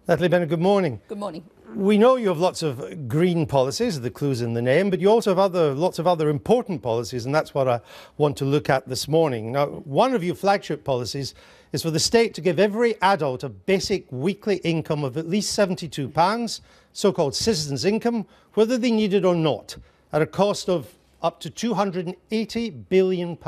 Natalie Bennett, good morning. Good morning. We know you have lots of green policies, the clue's in the name, but you also have lots of other important policies, and that's what I want to look at this morning. Now, one of your flagship policies is for the state to give every adult a basic weekly income of at least £72, so-called citizens' income, whether they need it or not, at a cost of up to £280 billion.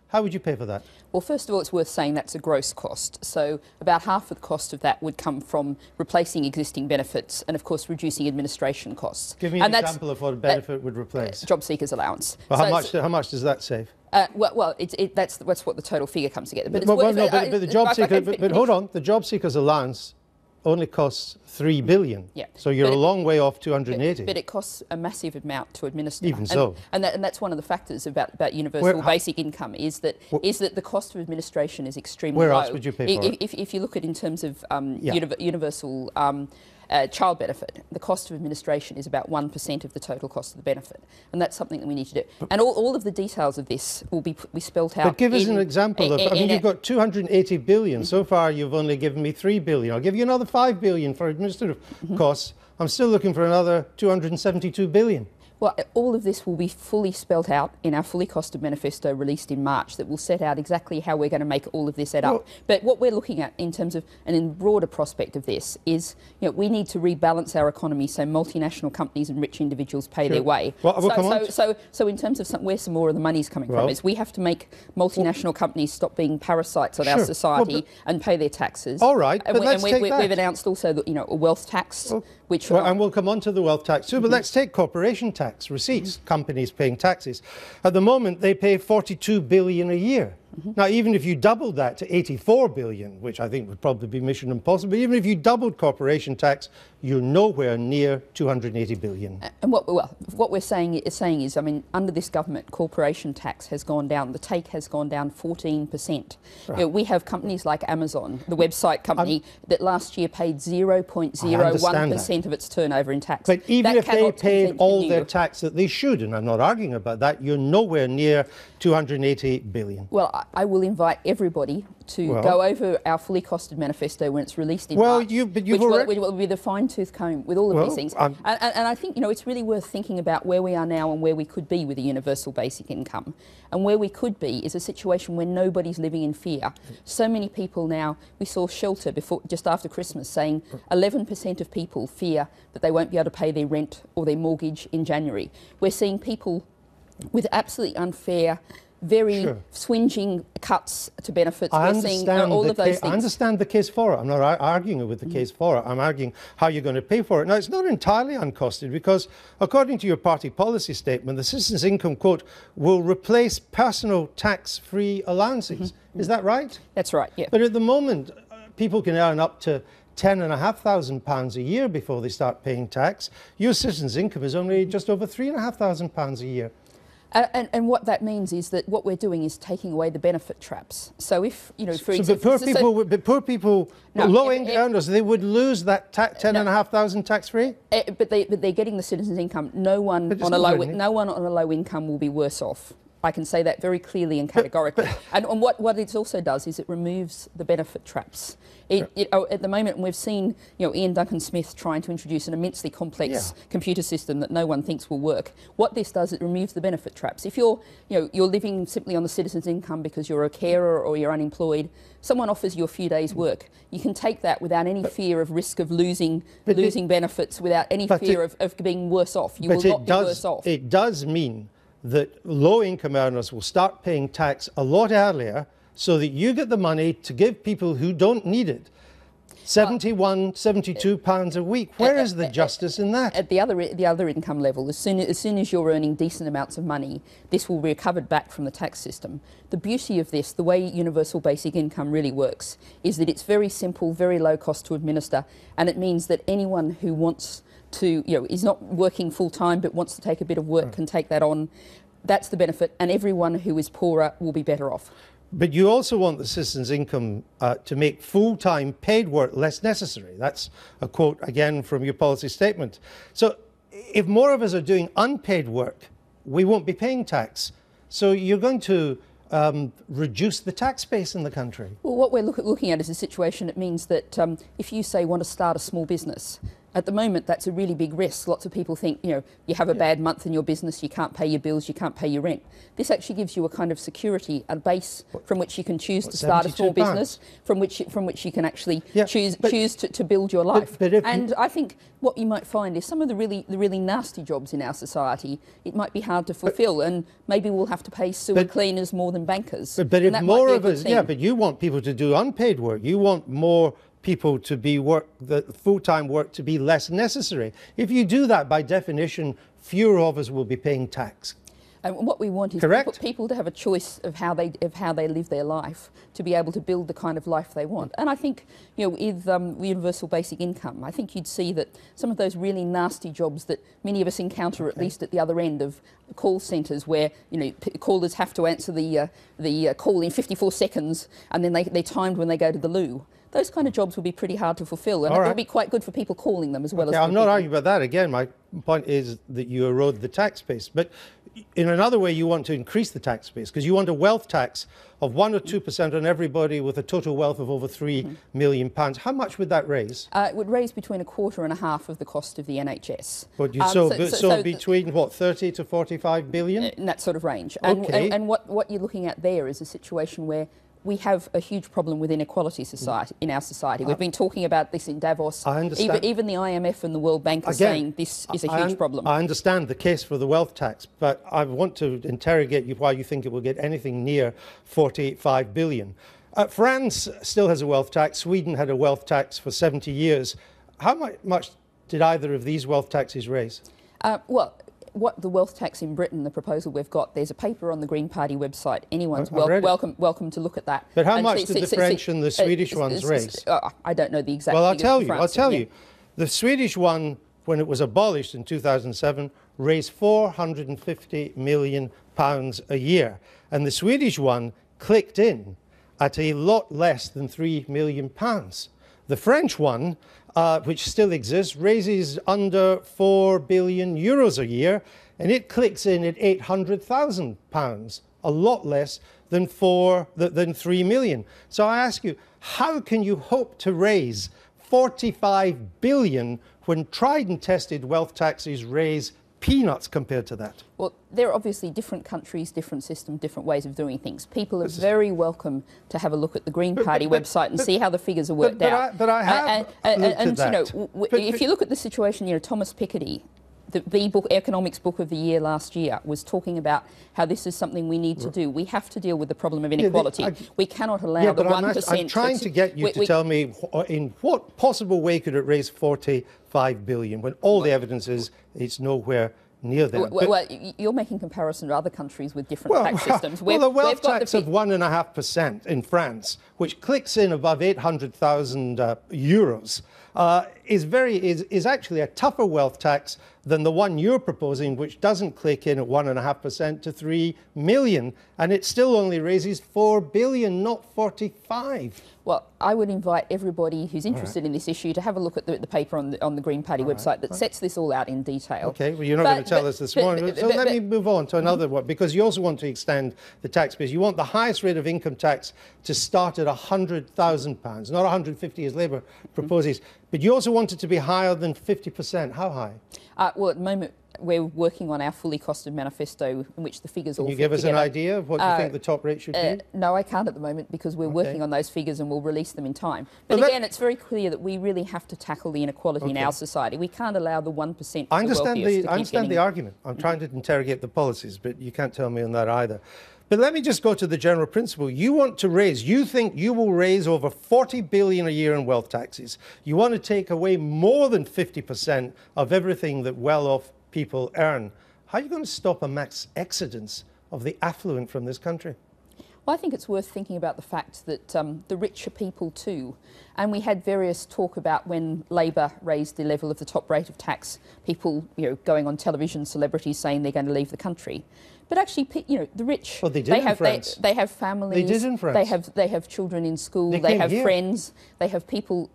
How would you pay for that? Well, first of all, it's worth saying that's a gross cost. So about half of the cost of that would come from replacing existing benefits and, of course, reducing administration costs. Give me an example of what a benefit would replace. Job seekers allowance. Well, how much does that save? That's what the total figure comes together. But hold on, the job seekers allowance only costs $3 billion. Yeah. So you're a long way off 280. But it costs a massive amount to administer. Even so. And that's one of the factors about universal basic income is that the cost of administration is extremely low. Where else would you pay for it? If you look at in terms of universal child benefit, the cost of administration is about 1% of the total cost of the benefit, and that's something that we need to do. And all of the details of this will be spelt out. But give us an example of. I mean, you've got 280 billion. So far, you've only given me 3 billion. I'll give you another 5 billion for administrative costs. I'm still looking for another 272 billion. Well, all of this will be fully spelt out in our fully costed manifesto released in March that will set out exactly how we're going to make all of this add up. But what we're looking at in terms of, and in broader prospect of this, is we need to rebalance our economy so multinational companies and rich individuals pay their way. So in terms of where some more of the money's coming from is we have to make multinational companies stop being parasites on our society and pay their taxes. All right, but we've announced also that, a wealth tax, which... and we'll come on to the wealth tax too, but let's take corporation tax. Receipts, companies paying taxes. At the moment, they pay $42 billion a year. Now, even if you doubled that to $84 billion, which I think would probably be mission impossible, even if you doubled corporation tax, you're nowhere near $280 billion. And what we're saying is, I mean, under this government, corporation tax has gone down. The take has gone down 14%. Right. We have companies like Amazon, the website company, that last year paid 0.01% of its turnover in tax. But even if they paid all their tax that they should, and I'm not arguing about that, you're nowhere near $280 billion. Well, I will invite everybody to go over our fully costed manifesto when it's released in March, which will be the fine-tooth comb with all of these things. And I think, it's really worth thinking about where we are now and where we could be with a universal basic income. And where we could be is a situation where nobody's living in fear. So many people now, we saw Shelter just after Christmas saying 11% of people fear that they won't be able to pay their rent or their mortgage in January. We're seeing people with absolutely unfair, very swinging cuts to benefits. We're seeing all of those things. I understand the case for it. I'm not arguing with the case for it. I'm arguing how you're going to pay for it. Now, it's not entirely uncosted because, according to your party policy statement, the citizens' income, quote, will replace personal tax-free allowances. Is that right? That's right, yeah. But at the moment, people can earn up to £10,500 a year before they start paying tax. Your citizens' income is only just over £3,500 a year. And what that means is that what we're doing is taking away the benefit traps. So if, for example... Poor people, low-income earners, they would lose that £10,500 tax-free? But they're getting the citizens' income. No one on a low income will be worse off. I can say that very clearly and categorically. And what it also does is it removes the benefit traps. At the moment, we've seen Ian Duncan Smith trying to introduce an immensely complex computer system that no one thinks will work. What this does, it removes the benefit traps. If you're living simply on the citizen's income because you're a carer or you're unemployed, someone offers you a few days' work. You can take that without any fear of risk of losing benefits, without any fear of being worse off. You will not be worse off. It does mean that low-income earners will start paying tax a lot earlier so that you get the money to give people who don't need it £72 a week. Where is the justice in that? At the other income level, as soon as you're earning decent amounts of money, this will be recovered back from the tax system. The beauty of this, the way universal basic income really works, is that it's very simple, very low cost to administer, and it means that anyone who wants to, is not working full-time but wants to take a bit of work can take that on. That's the benefit, and everyone who is poorer will be better off. But you also want the citizens' income to make full-time paid work less necessary. That's a quote, again, from your policy statement. So if more of us are doing unpaid work, we won't be paying tax. So you're going to reduce the tax base in the country? Well, what we're looking at is a situation that means that if you, say, want to start a small business, at the moment, that's a really big risk. Lots of people think, you have a bad month in your business, you can't pay your bills, you can't pay your rent. This actually gives you a kind of security, a base from which you can choose to start a small business, from which you can actually choose to build your life. And I think what you might find is some of the really nasty jobs in our society, it might be hard to fulfil, and maybe we'll have to pay sewer cleaners more than bankers. But if more of us, but you want people to do unpaid work. You want more people to be the full-time work to be less necessary. If you do that, by definition, fewer of us will be paying tax. And what we want is people to have a choice of how they live their life, to be able to build the kind of life they want. And I think, with universal basic income, I think you'd see that some of those really nasty jobs that many of us encounter, at least at the other end of call centres, where callers have to answer the call in 54 seconds, and then they're timed when they go to the loo. Those kind of jobs would be pretty hard to fulfil, and it would be quite good for people calling them as well as. I'm not arguing about that. Again, my point is that you erode the tax base. But in another way, you want to increase the tax base because you want a wealth tax of 1 or 2% on everybody with a total wealth of over £3 million. How much would that raise? It would raise between a quarter and a half of the cost of the NHS. But so between what, 30 to 45 billion? In that sort of range. Okay. And what you're looking at there is a situation where we have a huge problem with inequality in our society. We've been talking about this in Davos. I understand. Even the IMF and the World Bank are saying this is a huge problem. I understand the case for the wealth tax, but I want to interrogate you why you think it will get anything near 45 billion. France still has a wealth tax. Sweden had a wealth tax for 70 years. How much did either of these wealth taxes raise? What the wealth tax in Britain, the proposal we've got, there's a paper on the Green Party website. Anyone's welcome to look at that. But how much did the French and the Swedish ones raise? I don't know the exact figures. Well, I'll tell you. The Swedish one, when it was abolished in 2007, raised £450 million a year. And the Swedish one clicked in at a lot less than £3 million. The French one, which still exists, raises under €4 billion a year, and it clicks in at £800,000, a lot less than £3 million. So I ask you, how can you hope to raise 45 billion when tried and tested wealth taxes raise peanuts compared to that? Well, there are obviously different countries, different systems, different ways of doing things. People are very welcome to have a look at the Green Party website and see how the figures are worked out. But I have looked at that. If you look at the situation, Thomas Piketty, the economics book of the year last year, was talking about how this is something we need to do. We have to deal with the problem of inequality. We cannot allow the 1%. I'm trying to get you to tell me in what possible way could it raise 45 billion when all the evidence is it's nowhere near there. Well, you're making comparison to other countries with different tax systems. The wealth tax of 1.5% in France, which clicks in above 800,000 euros, is actually a tougher wealth tax than the one you're proposing, which doesn't click in at 1.5% to 3 million, and it still only raises 4 billion, not 45. Well, I would invite everybody who's interested in this issue to have a look at the paper on the Green Party website that sets this all out in detail. Okay, well, you're not going to tell us this morning. So let me move on to another one, because you also want to extend the tax base. You want the highest rate of income tax to start at £100,000, not 150 as Labour proposes. But you also want it to be higher than 50%. How high? Well, at the moment, we're working on our fully costed manifesto in which the figures all fit together. Can you give us an idea of what you think the top rate should be? No, I can't at the moment because we're working on those figures and we'll release them in time. But again, it's very clear that we really have to tackle the inequality in our society. We can't allow the 1%. I understand the argument. I'm trying to interrogate the policies, but you can't tell me on that either. But let me just go to the general principle. You think you will raise over 40 billion a year in wealth taxes. You want to take away more than 50% of everything that well-off people earn. How are you going to stop a mass exodus of the affluent from this country? Well, I think it's worth thinking about the fact that the richer people too, and we had various talk about when Labor raised the level of the top rate of tax, people going on television, celebrities saying they're going to leave the country. But actually, the rich, well, they have families, they did in France. They have children in school, they have friends, they have people,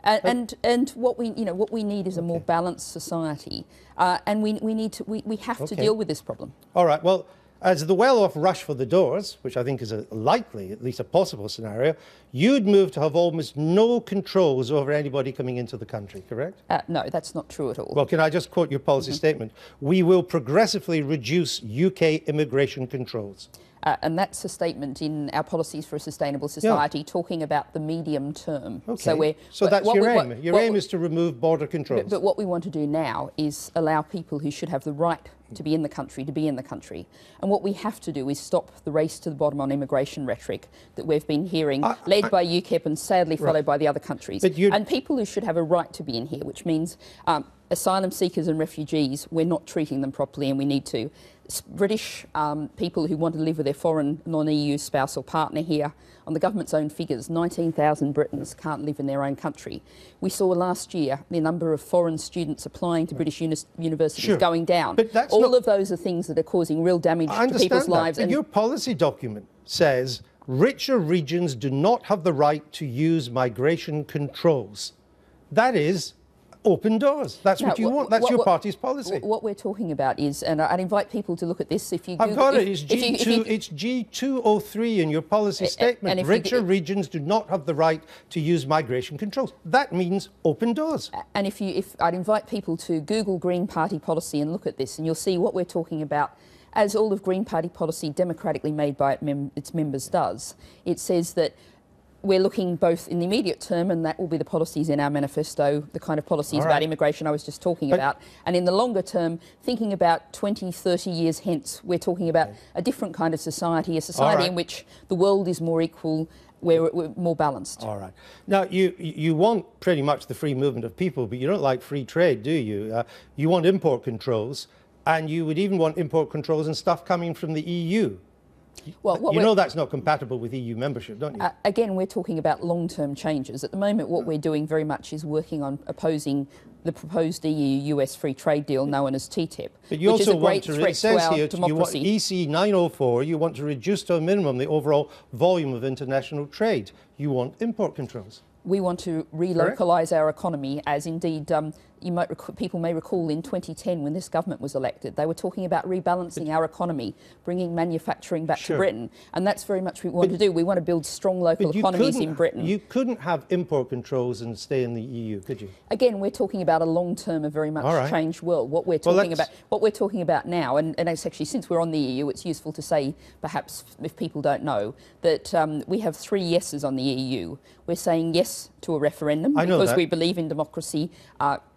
and what we need is a more balanced society, and we have to deal with this problem. All right. Well, as the well-off rush for the doors, which I think is a likely, at least a possible scenario, you'd move to have almost no controls over anybody coming into the country, correct? No, that's not true at all. Well, can I just quote your policy statement? We will progressively reduce UK immigration controls. And that's a statement in our policies for a sustainable society, talking about the medium term. Okay. So that's your aim. Your aim is to remove border controls. But what we want to do now is allow people who should have the right to be in the country to be in the country. And what we have to do is stop the race to the bottom on immigration rhetoric that we've been hearing, led by UKIP and sadly followed by the other countries. And people who should have a right to be in here, which means asylum seekers and refugees, we're not treating them properly and we need to. British people who want to live with their foreign non-EU spouse or partner here, on the government's own figures, 19,000 Britons can't live in their own country. We saw last year the number of foreign students applying to British universities going down. But that's all of those are things that are causing real damage to people's lives. And your policy document says richer regions do not have the right to use migration controls. That is open doors. That's what you want. That's your party's policy. What we're talking about is, and I'd invite people to look at this. If you I've got it. It's G203 in your policy statement. Richer regions do not have the right to use migration controls. That means open doors. And if I'd invite people to Google Green Party policy and look at this, and you'll see what we're talking about. As all of Green Party policy democratically made by its members does, it says that we're looking both in the immediate term, and that will be the policies in our manifesto, the kind of policies about immigration I was just talking about, and in the longer term, thinking about 20, 30 years hence, we're talking about a different kind of society, a society in which the world is more equal, where we're more balanced. All right. Now, you want pretty much the free movement of people, but you don't like free trade, do you? You want import controls, and you would even want import controls and stuff coming from the EU. Well, you know that's not compatible with EU membership, don't you? Again, we're talking about long-term changes. At the moment, what we're doing very much is working on opposing the proposed EU-US free trade deal known as TTIP, but you which also is a great threat to our democracy. You want EC 904, you want to reduce to a minimum the overall volume of international trade. You want import controls. We want to relocalise our economy, as indeed people may recall in 2010 when this government was elected, they were talking about rebalancing our economy, bringing manufacturing back to Britain, and that's very much what we want to do. We want to build strong local economies in Britain. You couldn't have import controls and stay in the EU, could you? Again, we're talking about a long-term, a very much changed world. What we're talking about now, and it's actually, since we're on the EU, it's useful to say, perhaps if people don't know, that we have 3 yeses on the EU. We're saying yes to a referendum because we believe in democracy.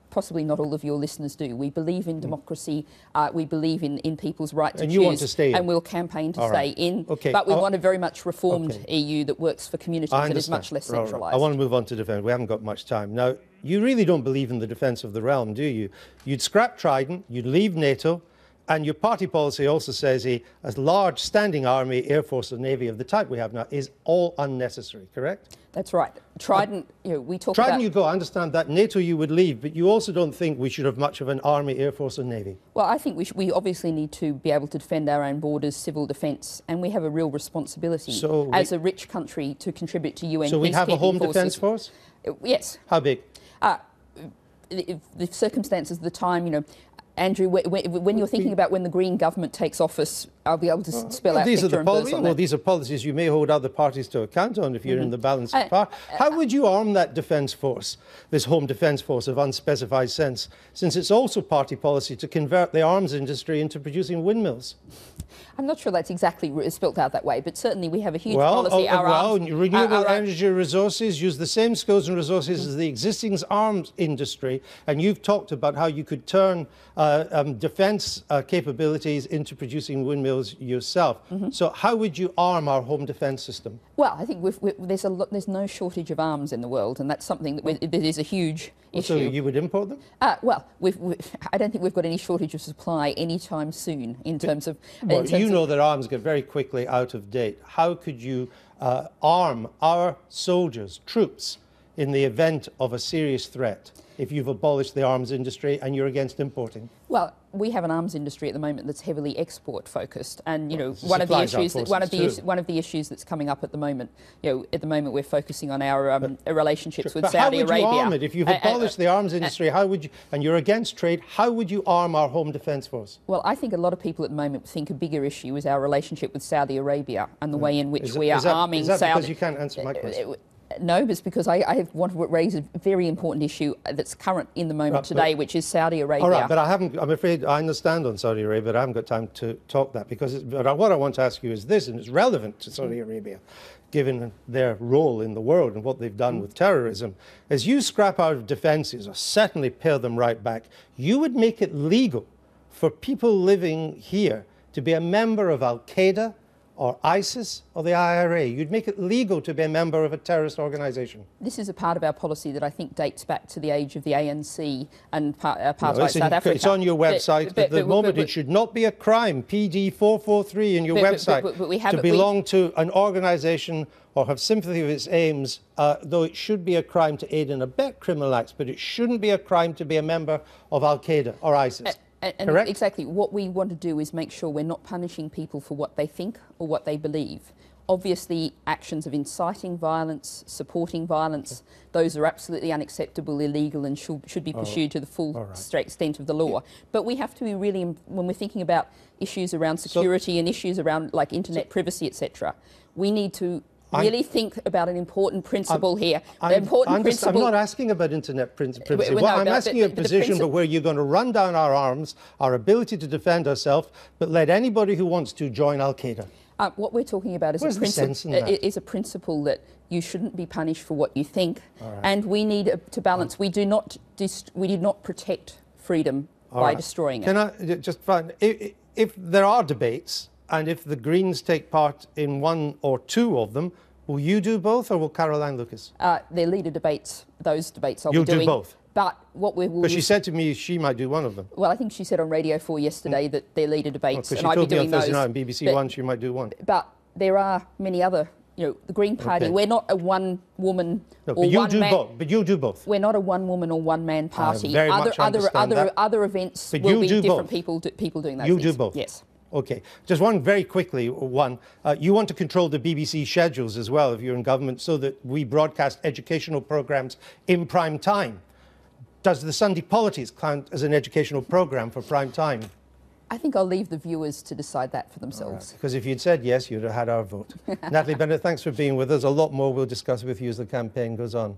Possibly not all of your listeners do. We believe in democracy. We believe in people's right to choose. And you want to stay in. And we'll campaign to stay in. But we want a very much reformed EU that works for communities that is much less centralised. I want to move on to defence. We haven't got much time. Now, you really don't believe in the defence of the realm, do you? You'd scrap Trident, you'd leave NATO, and your party policy also says a large standing army, air force and navy of the type we have now is all unnecessary, correct? That's right. Trident, we talk about... Trident you go, I understand that. NATO you would leave, but you also don't think we should have much of an army, air force and navy? Well, I think we obviously need to be able to defend our own borders, civil defence, and we have a real responsibility as a rich country to contribute to UN peacekeeping forces. So we have a home defence force? Yes. How big? The circumstances of the time, Andrew, when you're thinking about when the Green government takes office, I'll be able to spell out picture and verse on that. Well, these are policies you may hold other parties to account on if you're in the balance of power. How would you arm that defence force, this home defence force of unspecified sense, since it's also party policy to convert the arms industry into producing windmills? I'm not sure that's exactly spelt out that way, but certainly we have a huge policy. Renewable energy resources use the same skills and resources as the existing arms industry, and you've talked about how you could turn defence capabilities into producing windmills yourself. So how would you arm our home defence system? Well, I think there's no shortage of arms in the world, and that's something that is a huge issue. So you would import them? Well, I don't think we've got any shortage of supply anytime soon in terms of... You know that arms get very quickly out of date. How could you arm our soldiers, troops, in the event of a serious threat if you've abolished the arms industry and you're against importing? Well, we have an arms industry at the moment that's heavily export focused, and one of the issues that's coming up at the moment, at the moment we're focusing on our relationships with Saudi Arabia. How would you arm it if you've abolished the arms industry? How would you, and you're against trade? How would you arm our home defence force? Well, I think a lot of people at the moment think a bigger issue is our relationship with Saudi Arabia and the way in which we are arming Saudi. Is that because you can't answer my question? No, it's because I want to raise a very important issue that's current in the moment today, which is Saudi Arabia. All right, but I'm afraid I understand on Saudi Arabia, but I haven't got time to talk that, because what I want to ask you is this, and it's relevant to Saudi Arabia, given their role in the world and what they've done with terrorism. As you scrap our defences, or certainly pare them right back, you would make it legal for people living here to be a member of Al-Qaeda, or ISIS, or the IRA. You'd make it legal to be a member of a terrorist organisation. This is a part of our policy that I think dates back to the age of the ANC and apartheid South Africa. It's on your website. At the moment, it should not be a crime, PD 443 in your website, to belong to an organisation or have sympathy with its aims, though it should be a crime to aid and abet criminal acts, but it shouldn't be a crime to be a member of Al-Qaeda or ISIS. Correct? Exactly. What we want to do is make sure we're not punishing people for what they think or what they believe. Obviously, actions of inciting violence, supporting violence, those are absolutely unacceptable, illegal, and should be pursued to the full extent of the law. But we have to be really, when we're thinking about issues around security and issues around like internet privacy, etc., we need to really think about an important principle here. I'm not asking about internet privacy. I'm asking you a position but where you're going to run down our arms, our ability to defend ourselves, but let anybody who wants to join Al-Qaeda. What we're talking about is a principle that you shouldn't be punished for what you think, and we need to balance. We do not protect freedom by destroying it. Can I just find, if there are debates, and if the Greens take part in one or two of them, will you do both, or will Caroline Lucas? Their leader debates, those debates I'll be doing. You'll do both? But what we will... Because she said to me she might do one of them. Well, I think she said on Radio 4 yesterday that their leader debates, and I'd be doing those. Because she told me on Thursday night on BBC One she might do one. But there are many other... the Green Party, we're not a one-woman or one-man... But you'll do both. We're not a one-woman or one-man party. I very much understand that. Other events will be different people doing those things. You do both? Yes. OK. Just one very quickly, you want to control the BBC schedules as well if you're in government so that we broadcast educational programmes in prime time. Does the Sunday Politics count as an educational programme for prime time? I think I'll leave the viewers to decide that for themselves. Because if you'd said yes, you'd have had our vote. Natalie Bennett, thanks for being with us. A lot more we'll discuss with you as the campaign goes on.